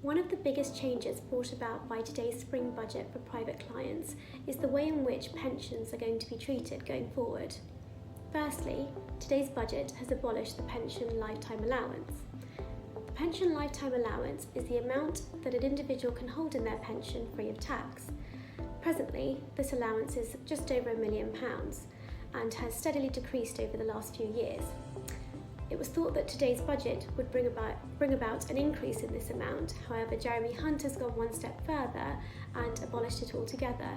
One of the biggest changes brought about by today's spring budget for private clients is the way in which pensions are going to be treated going forward. Firstly, today's budget has abolished the pension lifetime allowance. The pension lifetime allowance is the amount that an individual can hold in their pension free of tax. Presently, this allowance is just over £1 million and has steadily decreased over the last few years. It was thought that today's budget would bring about an increase in this amount. However, Jeremy Hunt has gone one step further and abolished it altogether.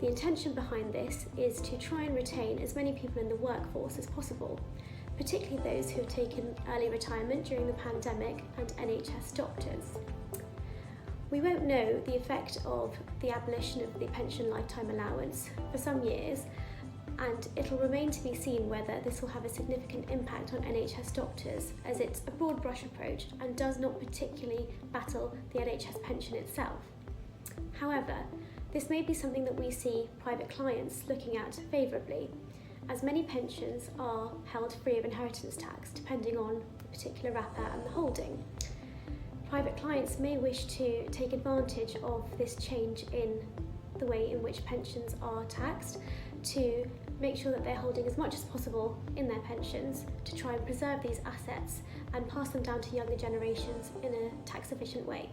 The intention behind this is to try and retain as many people in the workforce as possible, particularly those who have taken early retirement during the pandemic and NHS doctors. We won't know the effect of the abolition of the pension lifetime allowance for some years, and it'll remain to be seen whether this will have a significant impact on NHS doctors, as it's a broad brush approach and does not particularly battle the NHS pension itself. However, this may be something that we see private clients looking at favourably, as many pensions are held free of inheritance tax depending on the particular wrapper and the holding. Private clients may wish to take advantage of this change in the way in which pensions are taxed to make sure that they're holding as much as possible in their pensions to try and preserve these assets and pass them down to younger generations in a tax efficient way.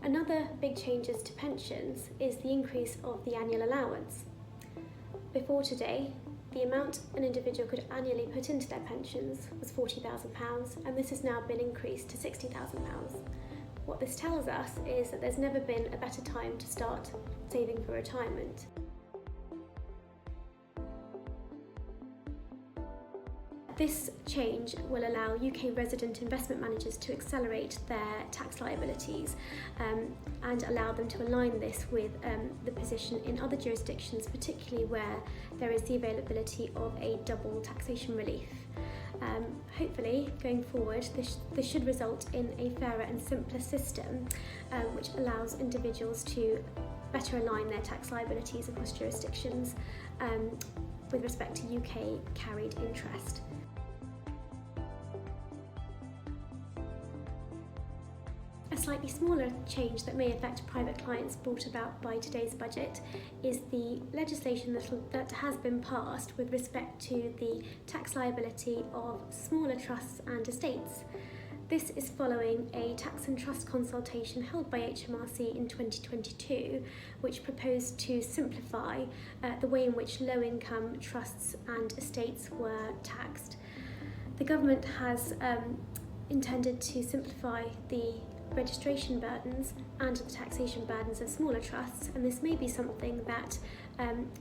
Another big changes to pensions is the increase of the annual allowance. Before today, the amount an individual could annually put into their pensions was £40,000, and this has now been increased to £60,000. What this tells us is that there's never been a better time to start saving for retirement. This change will allow UK resident investment managers to accelerate their tax liabilities and allow them to align this with the position in other jurisdictions, particularly where there is the availability of a double taxation relief. Hopefully, going forward, this should result in a fairer and simpler system which allows individuals to better align their tax liabilities across jurisdictions with respect to UK carried interest. A slightly smaller change that may affect private clients brought about by today's budget is the legislation that has been passed with respect to the tax liability of smaller trusts and estates. This is following a tax and trust consultation held by HMRC in 2022, which proposed to simplify the way in which low-income trusts and estates were taxed. The government has intended to simplify the registration burdens and the taxation burdens of smaller trusts, and this may be something that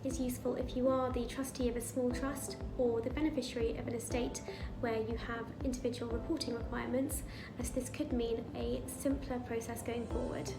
is useful if you are the trustee of a small trust or the beneficiary of an estate where you have individual reporting requirements, as this could mean a simpler process going forward.